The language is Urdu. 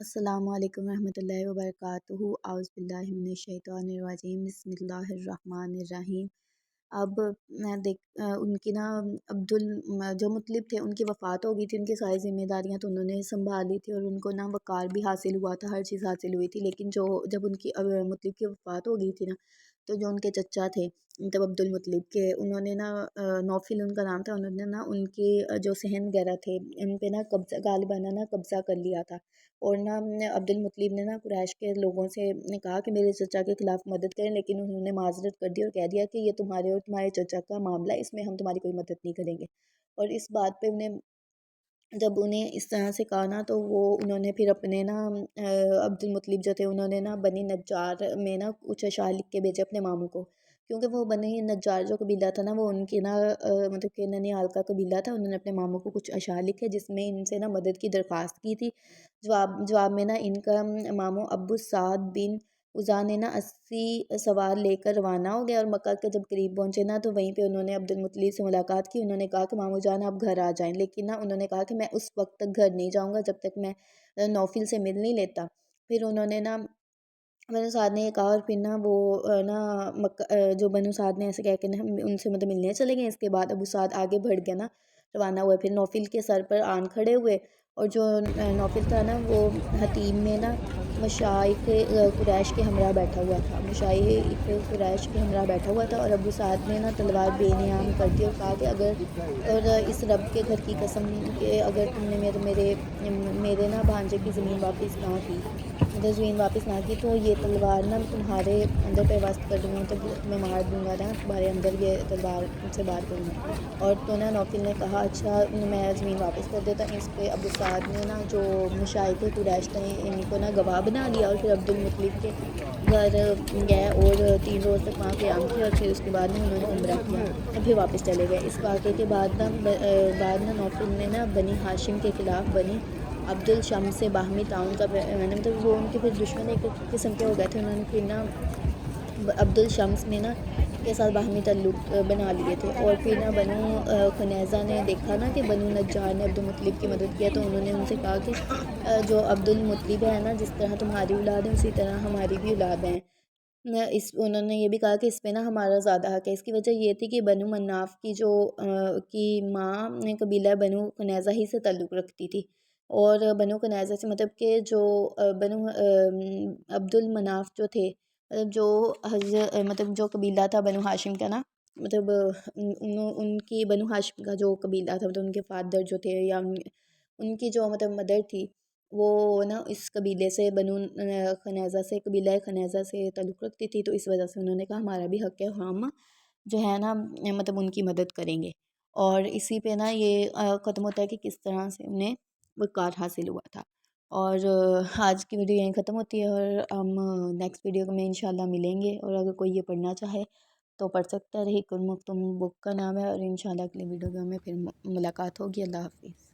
السلام علیکم ورحمۃ اللہ وبرکاتہ۔ اعوذ باللہ من الشیطان الرجیم، بسم اللہ الرحمن الرحیم۔ اب ان کی نا جو مطلب تھے ان کی وفات ہو گئی تھی، ان کی ساری ذمہ داریاں تو انہوں نے سنبھال لی تھی اور ان کو نا وقار بھی حاصل ہوا تھا، ہر چیز حاصل ہوئی تھی۔ لیکن جب ان کی مطلب کی وفات ہو گئی تھی نا، تو جو ان کے چچا تھے مطلب عبد المطلب کے، انہوں نے نا نوفل ان کا نام تھا، انہوں نے نا ان کے جو صحن وغیرہ تھے ان پہ نا قبضہ غالباً نا قبضہ کر لیا تھا۔ اور نا عبد المطلب نے نا قریش کے لوگوں سے نے کہا کہ میرے چچا کے خلاف مدد کریں، لیکن انہوں نے معذرت کر دی اور کہہ دیا کہ یہ تمہارے اور تمہارے چچا کا معاملہ ہے، اس میں ہم تمہاری کوئی مدد نہیں کریں گے۔ اور اس بات پہ جب انہیں اس طرح سے کہا نا، تو انہوں نے پھر اپنے نا عبد المطلب جو تھے، انہوں نے نا بنی نجار میں نا کچھ اشعار لکھ کے بھیجے اپنے ماموں کو، کیونکہ وہ بنی نجار جو قبیلہ تھا نا، وہ ان کے نا مطلب کہ ننیال کا قبیلہ تھا۔ انہوں نے اپنے ماموں کو کچھ اشعار لکھے جس میں ان سے نا مدد کی درخواست کی تھی۔ جواب میں نا ان کا ماموں ابو سعد بن عزا نے نا 80 سوار لے کر روانہ ہو گیا، اور مکہ کے جب قریب پہنچے نا، تو وہیں پہ انہوں نے عبد المطلب سے ملاقات کی۔ انہوں نے کہا کہ ماموں جان آپ گھر آ جائیں، لیکن نا انہوں نے کہا کہ میں اس وقت تک گھر نہیں جاؤں گا جب تک میں نوفل سے مل نہیں لیتا۔ پھر انہوں نے نا بنو سعد نے یہ کہا، اور پھر نا نا جو بنو سعد نے ایسے کہہ کے نا ان سے مطلب ملنے چلے گئے۔ اس کے بعد ابو سعد آگے بڑھ گیا نا، روانہ ہوئے، پھر نوفل کے سر پر آن کھڑے ہوئے، اور جو نوفل تھا نا وہ حتیم میں نا مشائخ قریش کے ہمراہ بیٹھا ہوا تھا، مشائخ قریش کے ہمراہ بیٹھا ہوا تھا۔ اور ابو سعد نے نا تلوار بے نیام کر دی اور کہا کہ اور اس رب کے گھر کی قسم کہ اگر تم نے میرے نا بھانجے کی زمین واپس نہ کی، مطلب زمین واپس نہ کی، تو یہ تلوار نا تمہارے اندر پیوست کر دوں گا، مطلب تمہیں مار دوں گا نا، تمہارے اندر یہ تلوار سے بار کروں گا۔ اور تو نا نوفل نے کہا اچھا میں زمین واپس کر دیتا ہوں۔ اس پہ ابو سعد نے نا جو مشائخ قریش تھے ان کو نا گواہ بنا لیا، اور پھر عبد المطلب کے گھر گئے اور 3 روز تک وہاں قیام کیا، اور پھر اس کے بعد نا انہوں نے عمرہ کیا اور پھر واپس چلے گئے۔ اس واقعے کے بعد نا نوفل نے نا بنی ہاشم کے خلاف بنی عبد الشمس سے باہمی تعاون کا مطلب وہ ان کے پھر دشمن ایک قسم کے ہو گئے تھے، انہوں نے پھر نا عبد الشمس نے نا کے ساتھ باہمی تعلق بنا لیے تھے۔ اور پھر نا بنو خنیزہ نے دیکھا نا کہ بنو نجار نے عبد المطلب کی مدد کیا، تو انہوں نے ان سے کہا کہ جو عبد المطلب ہے نا، جس طرح تمہاری اولاد ہے اسی طرح ہماری بھی اولاد ہیں۔ انہوں نے یہ بھی کہا کہ اس پہ نا ہمارا زیادہ حق ہے۔ اس کی وجہ یہ تھی کہ بنو مناف کی جو کی ماں قبیلہ بنو خنیزہ ہی سے تعلق رکھتی تھی، اور بنو خنیزہ سے مطلب کہ جو بنو عبد المناف جو تھے، جو مطلب جو قبیلہ تھا بنو ہاشم کا نا، مطلب ان کی بنو ہاشم کا جو قبیلہ تھا، مطلب ان کے فادر جو تھے یا ان کی جو مطلب مدر تھی، وہ نا اس قبیلے سے بنو خنیزہ سے قبیلہ خنیزہ سے تعلق رکھتی تھی، تو اس وجہ سے انہوں نے کہا ہمارا بھی حق ہے، ہم جو ہے نا مطلب ان کی مدد کریں گے۔ اور اسی پہ نا یہ ختم ہوتا ہے کہ کس طرح سے انہیں وقار حاصل ہوا تھا۔ اور آج کی ویڈیو یہیں ختم ہوتی ہے، اور ہم نیکسٹ ویڈیو میں انشاءاللہ ملیں گے، اور اگر کوئی یہ پڑھنا چاہے تو پڑھ سکتا ہے۔ رحیق المختوم بک کا نام ہے، اور انشاءاللہ اگلی ویڈیو میں ہمیں پھر ملاقات ہوگی۔ اللہ حافظ۔